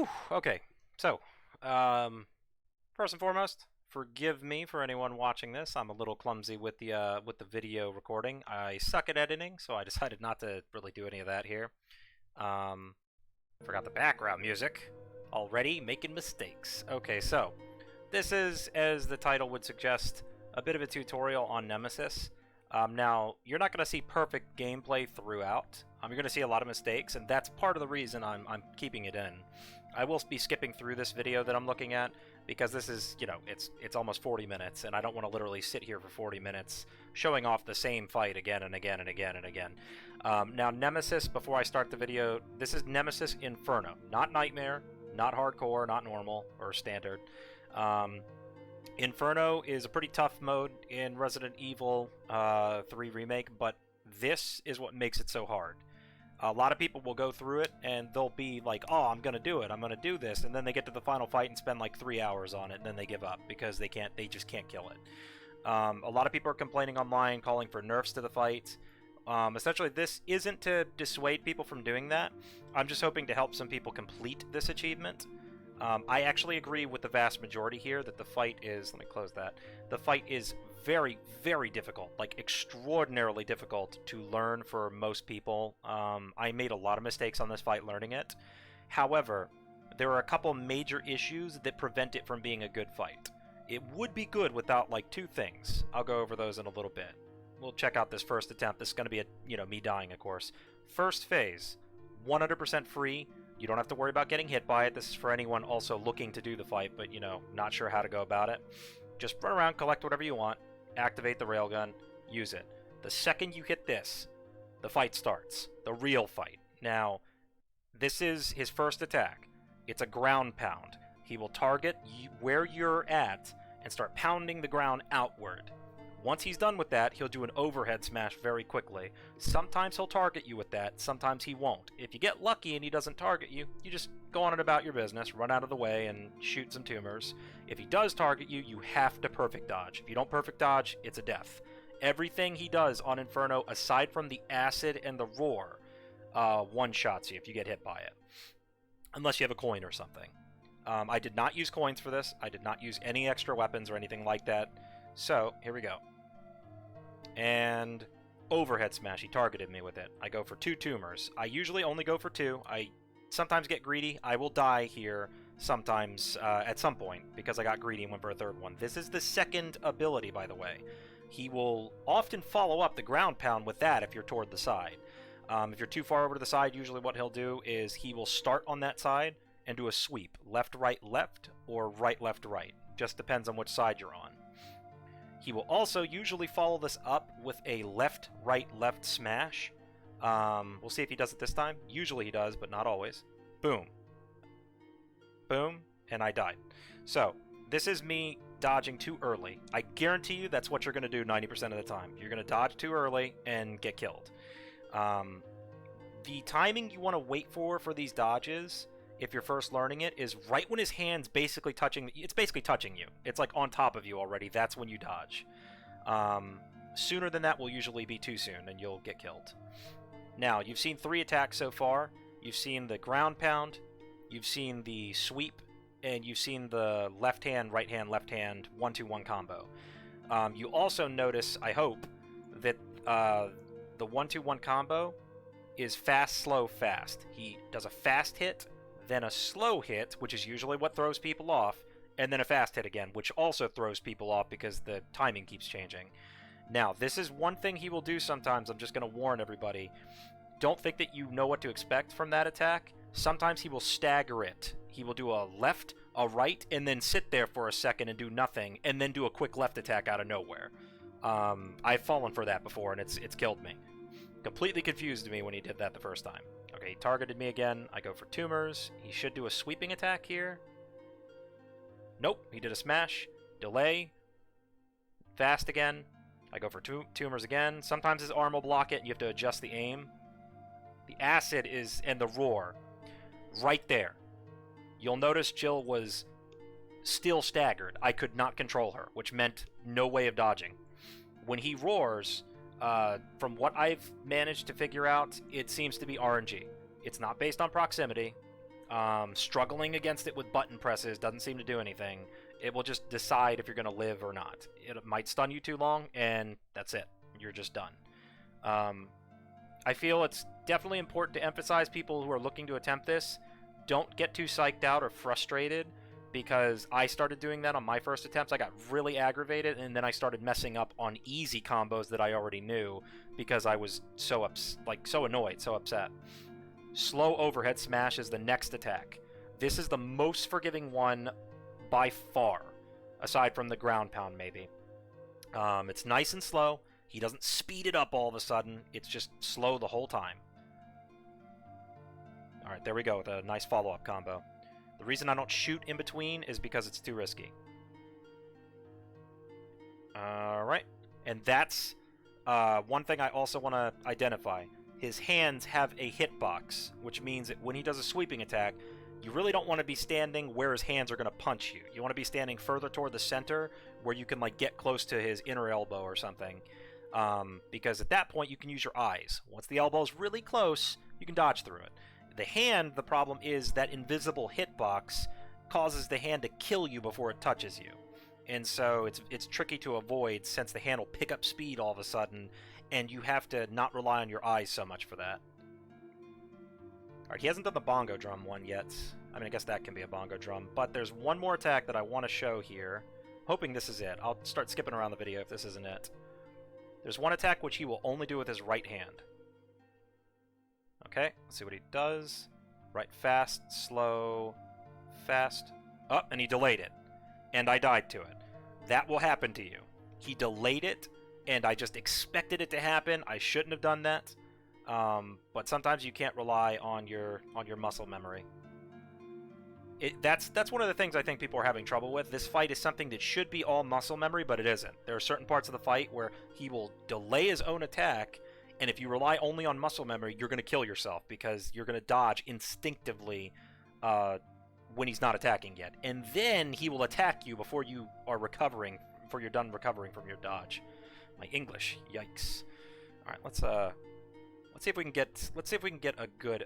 Whew, okay, so, first and foremost, forgive me for anyone watching this. I'm a little clumsy with the video recording. I suck at editing, so I decided not to really do any of that here. Forgot the background music. Already making mistakes. Okay, so, this is, as the title would suggest, a bit of a tutorial on Nemesis. Now, you're not going to see perfect gameplay throughout. You're going to see a lot of mistakes, and that's part of the reason I'm keeping it in. I will be skipping through this video that I'm looking at, because this is, you know, it's almost 40 minutes, and I don't want to literally sit here for 40 minutes showing off the same fight again and again and again and again. Now, Nemesis, before I start the video, this is Nemesis Inferno. Not Nightmare, not Hardcore, not Normal, or Standard. Inferno is a pretty tough mode in Resident Evil 3 Remake, but this is what makes it so hard. A lot of people will go through it, and they'll be like, oh, I'm going to do it, I'm going to do this, and then they get to the final fight and spend like 3 hours on it, and then they give up, because they just can't kill it. A lot of people are complaining online, calling for nerfs to the fight. Essentially, this isn't to dissuade people from doing that. I'm just hoping to help some people complete this achievement. I actually agree with the vast majority here that the fight is, let me close that, the fight is very, very difficult, like extraordinarily difficult to learn for most people. I made a lot of mistakes on this fight learning it. However, there are a couple major issues that prevent it from being a good fight. It would be good without like two things. I'll go over those in a little bit. We'll check out this first attempt. This is going to be me dying, of course. First phase, 100% free. You don't have to worry about getting hit by it. This is for anyone also looking to do the fight, but, not sure how to go about it. Just run around, collect whatever you want, activate the railgun, use it. The second you hit this, the fight starts. The real fight. Now, this is his first attack. It's a ground pound. He will target where you're at and start pounding the ground outward. Once he's done with that, he'll do an overhead smash very quickly. Sometimes he'll target you with that, sometimes he won't. If you get lucky and he doesn't target you, you just go on and about your business, run out of the way, and shoot some tumors. If he does target you, you have to perfect dodge. If you don't perfect dodge, it's a death. Everything he does on Inferno, aside from the acid and the roar, one-shots you if you get hit by it. Unless you have a coin or something. I did not use coins for this. I did not use any extra weapons or anything like that. So, here we go. And overhead smash. He targeted me with it. I go for 2 tumors. I usually only go for 2. I sometimes get greedy. I will die here sometimes at some point because I got greedy and went for a 3rd one. This is the second ability, by the way. He will often follow up the ground pound with that if you're toward the side. If you're too far over to the side, usually what he'll do is he will start on that side and do a sweep. Left, right, left, or right, left, right. Just depends on which side you're on. He will also usually follow this up with a left, right, left smash. We'll see if he does it this time. Usually he does, but not always. Boom. Boom, and I died. So, this is me dodging too early. I guarantee you that's what you're going to do 90% of the time. You're going to dodge too early and get killed. The timing you want to wait for these dodges, if you're first learning it, is right when his hand's basically touching... It's basically touching you. It's like on top of you already. That's when you dodge. Sooner than that will usually be too soon, and you'll get killed. Now, you've seen 3 attacks so far. You've seen the ground pound, you've seen the sweep, and you've seen the left hand, right hand, left hand, 1-2-1 combo. You also notice, I hope, that the 1-2-1 combo is fast, slow, fast. He does a fast hit, then a slow hit, which is usually what throws people off, and then a fast hit again, which also throws people off because the timing keeps changing. Now, this is one thing he will do sometimes. I'm just going to warn everybody. Don't think that you know what to expect from that attack. Sometimes he will stagger it. He will do a left, a right, and then sit there for a second and do nothing, and then do a quick left attack out of nowhere. I've fallen for that before, and it's killed me. Completely confused me when he did that the first time. Okay, he targeted me again. I go for tumors. He should do a sweeping attack here. Nope, he did a smash. Delay. Fast again. I go for tumors again. Sometimes his arm will block it, and you have to adjust the aim. The acid is, and the roar, right there. You'll notice Jill was still staggered. I could not control her, which meant no way of dodging. When he roars... from what I've managed to figure out, it seems to be RNG. It's not based on proximity. Struggling against it with button presses doesn't seem to do anything. It will just decide if you're going to live or not. It might stun you too long, and that's it. You're just done. I feel it's definitely important to emphasize people who are looking to attempt this. Don't get too psyched out or frustrated, because I started doing that on my first attempts. I got really aggravated, and then I started messing up on easy combos that I already knew because I was so annoyed, so upset. Slow overhead smash is the next attack. This is the most forgiving one by far, aside from the ground pound maybe. It's nice and slow. He doesn't speed it up all of a sudden. It's just slow the whole time. Alright, there we go with a nice follow-up combo. The reason I don't shoot in between is because it's too risky. Alright, and that's one thing I also want to identify. His hands have a hitbox, which means that when he does a sweeping attack, you really don't want to be standing where his hands are going to punch you. You want to be standing further toward the center, where you can like get close to his inner elbow or something. Because at that point, you can use your eyes. Once the elbow's really close, you can dodge through it. The hand, the problem is that invisible hitbox causes the hand to kill you before it touches you. And so it's tricky to avoid, since the hand will pick up speed all of a sudden, and you have to not rely on your eyes so much for that. Alright, he hasn't done the bongo drum one yet. I mean, I guess that can be a bongo drum. But there's one more attack that I want to show here. Hoping this is it. I'll start skipping around the video if this isn't it. There's one attack which he will only do with his right hand. Okay, let's see what he does. Right, fast, slow, fast. Oh, and he delayed it. And I died to it. That will happen to you. He delayed it, and I just expected it to happen. I shouldn't have done that. But sometimes you can't rely on your muscle memory. That's one of the things I think people are having trouble with. This fight is something that should be all muscle memory, but it isn't. There are certain parts of the fight where he will delay his own attack, and if you rely only on muscle memory, you're going to kill yourself, because you're going to dodge instinctively when he's not attacking yet. And then he will attack you before you are recovering, before you're done recovering from your dodge. My English, yikes. All right, let's see if we can get a good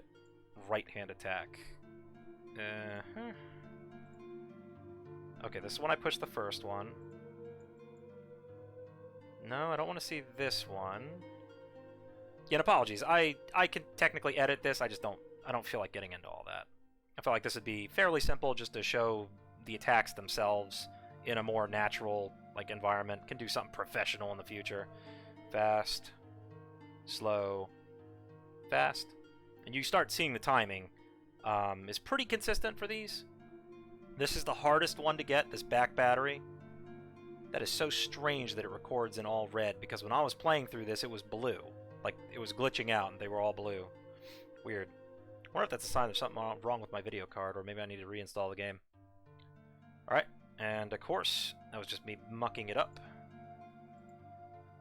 right-hand attack. Okay, this is when I push the first one. No, I don't want to see this one. Yeah, and apologies. I can technically edit this. I don't feel like getting into all that. I feel like this would be fairly simple, just to show the attacks themselves in a more natural environment. Can do something professional in the future. Fast, slow, fast, and you start seeing the timing is pretty consistent for these. This is the hardest one to get, this back battery. That is so strange that it records in all red, because when I was playing through this, it was blue. Like, it was glitching out, and they were all blue. Weird. I wonder if that's a sign there's something wrong with my video card, or maybe I need to reinstall the game. Alright, and of course, that was just me mucking it up.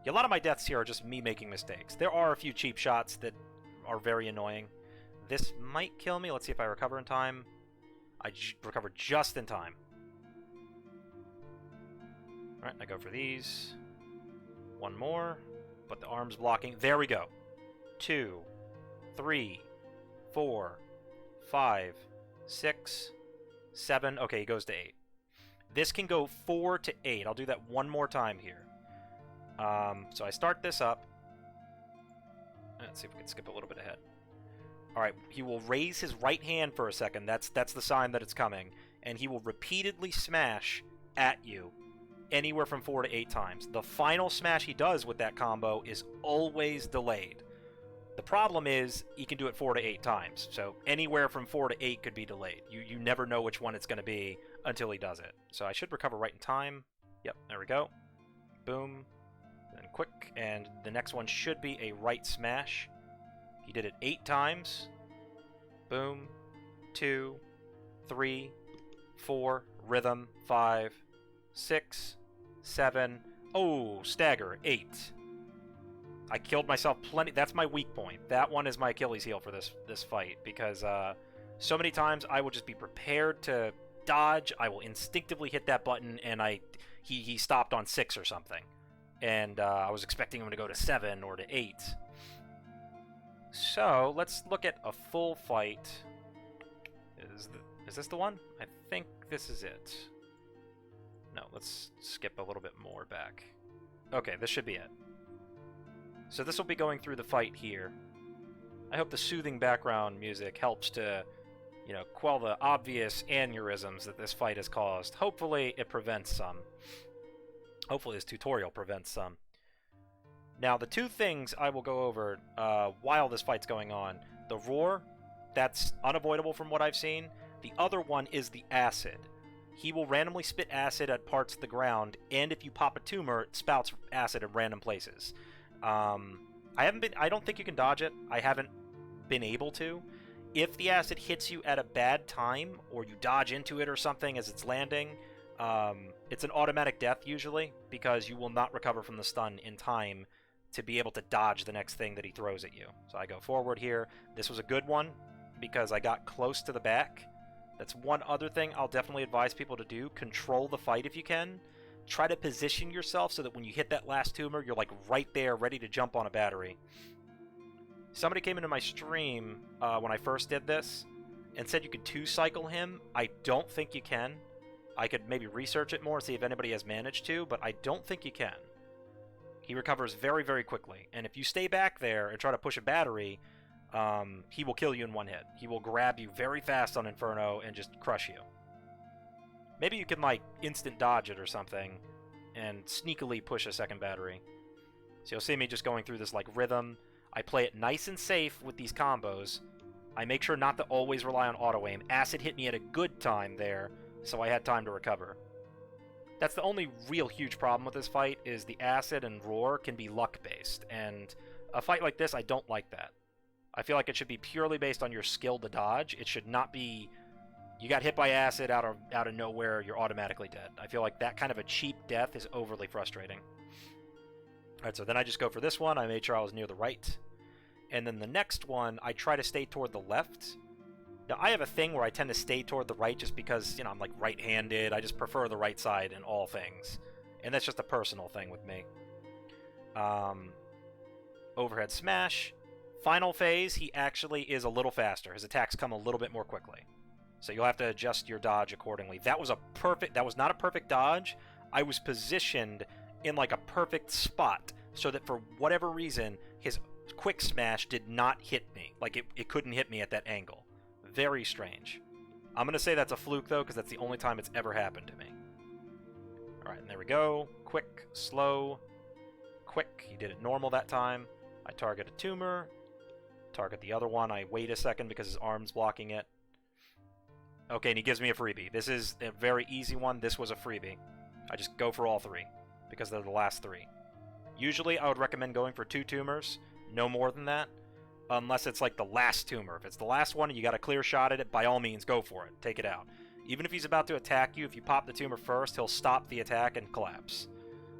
Yeah, a lot of my deaths here are just me making mistakes. There are a few cheap shots that are very annoying. This might kill me. Let's see if I recover in time. I recovered just in time. Alright, I go for these. One more. But the arm's blocking. There we go. 2, 3, 4, 5, 6, 7. Okay, he goes to 8. This can go 4 to 8. I'll do that one more time here. So I start this up. Let's see if we can skip a little bit ahead. Alright, he will raise his right hand for a second. That's the sign that it's coming. And he will repeatedly smash at you anywhere from 4 to 8 times. The final smash he does with that combo is always delayed. The problem is he can do it 4 to 8 times. So anywhere from 4 to 8 could be delayed. You never know which one it's going to be until he does it. So I should recover right in time. Yep, there we go. Boom. And quick. And the next one should be a right smash. He did it 8 times. Boom. 2, 3, 4. Rhythm. 5, 6, 7. Oh, stagger. 8. I killed myself plenty. That's my weak point. That one is my Achilles heel for this fight, because so many times I will just be prepared to dodge. I will instinctively hit that button, and he stopped on 6 or something, and I was expecting him to go to 7 or to 8. So let's look at a full fight. Is this the one? I think this is it. No, let's skip a little bit more back. Okay, this should be it. So this will be going through the fight here. I hope the soothing background music helps to, you know, quell the obvious aneurysms that this fight has caused. Hopefully it prevents some. Hopefully this tutorial prevents some. Now, the two things I will go over while this fight's going on. The roar, that's unavoidable from what I've seen. The other one is the acid. He will randomly spit acid at parts of the ground, and if you pop a tumor, it spouts acid in random places. I don't think you can dodge it. I haven't been able to. If the acid hits you at a bad time, or you dodge into it or something as it's landing, it's an automatic death usually, because you will not recover from the stun in time to be able to dodge the next thing that he throws at you. So I go forward here. This was a good one, because I got close to the back. That's one other thing I'll definitely advise people to do. Control the fight if you can. Try to position yourself so that when you hit that last tumor, you're like right there, ready to jump on a battery. Somebody came into my stream when I first did this and said you could 2-cycle him. I don't think you can. I could maybe research it more and see if anybody has managed to, but I don't think you can. He recovers very, very quickly. And if you stay back there and try to push a battery, he will kill you in one hit. He will grab you very fast on Inferno and just crush you. Maybe you can, like, instant dodge it or something and sneakily push a second battery. So you'll see me just going through this, like, rhythm. I play it nice and safe with these combos. I make sure not to always rely on auto-aim. Acid hit me at a good time there, so I had time to recover. That's the only real huge problem with this fight, is the acid and roar can be luck-based. And a fight like this, I don't like that. I feel like it should be purely based on your skill to dodge. It should not be, you got hit by acid out of nowhere, you're automatically dead. I feel like that kind of a cheap death is overly frustrating. Alright, so then I just go for this one. I made sure I was near the right. And then the next one, I try to stay toward the left. Now, I have a thing where I tend to stay toward the right just because, you know, I'm like right-handed. I just prefer the right side in all things. And that's just a personal thing with me. Overhead smash. Final phase, he actually is a little faster. His attacks come a little bit more quickly. So you'll have to adjust your dodge accordingly. That was not a perfect dodge. I was positioned in like a perfect spot so that for whatever reason, his quick smash did not hit me. Like it couldn't hit me at that angle. Very strange. I'm going to say that's a fluke though, because that's the only time it's ever happened to me. Alright, and there we go. Quick, slow, quick. He did it normal that time. I target a tumor. Target the other one. I wait a second because his arm's blocking it. Okay, and he gives me a freebie. This is a very easy one. This was a freebie. I just go for all three because they're the last three. Usually I would recommend going for 2 tumors, no more than that, unless it's like the last tumor. If it's the last one and you got a clear shot at it, by all means, go for it. Take it out. Even if he's about to attack you, if you pop the tumor first, he'll stop the attack and collapse.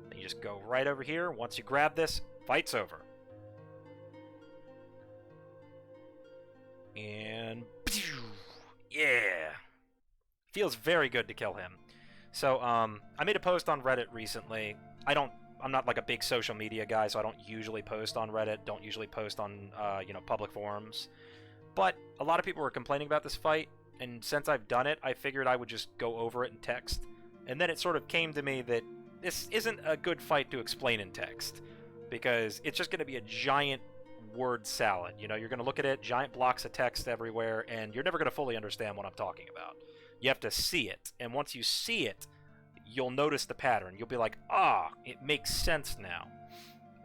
Then you just go right over here. Once you grab this, fight's over. And yeah, feels very good to kill him. So I made a post on Reddit recently. I'm not like a big social media guy, so I don't usually post on Reddit. Don't usually post on public forums. But a lot of people were complaining about this fight, and since I've done it, I figured I would just go over it in text. And then it sort of came to me that this isn't a good fight to explain in text, because it's just going to be a giant word salad. You know, you're going to look at it, giant blocks of text everywhere, and you're never going to fully understand what I'm talking about. You have to see it, and once you see it, you'll notice the pattern. You'll be like, it makes sense now.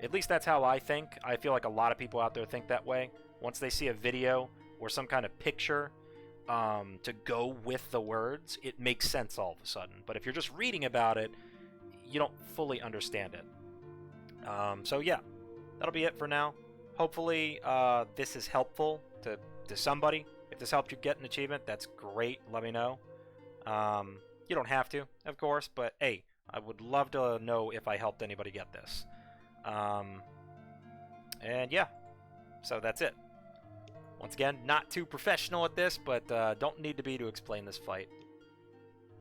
At least that's how I think. I feel like a lot of people out there think that way. Once they see a video or some kind of picture to go with the words, it makes sense all of a sudden. But if you're just reading about it, you don't fully understand it. So yeah, that'll be it for now. Hopefully this is helpful to somebody. If this helped you get an achievement, that's great. Let me know. You don't have to, of course, but hey, I would love to know if I helped anybody get this. And yeah, so that's it. Once again, not too professional at this, but don't need to be to explain this fight.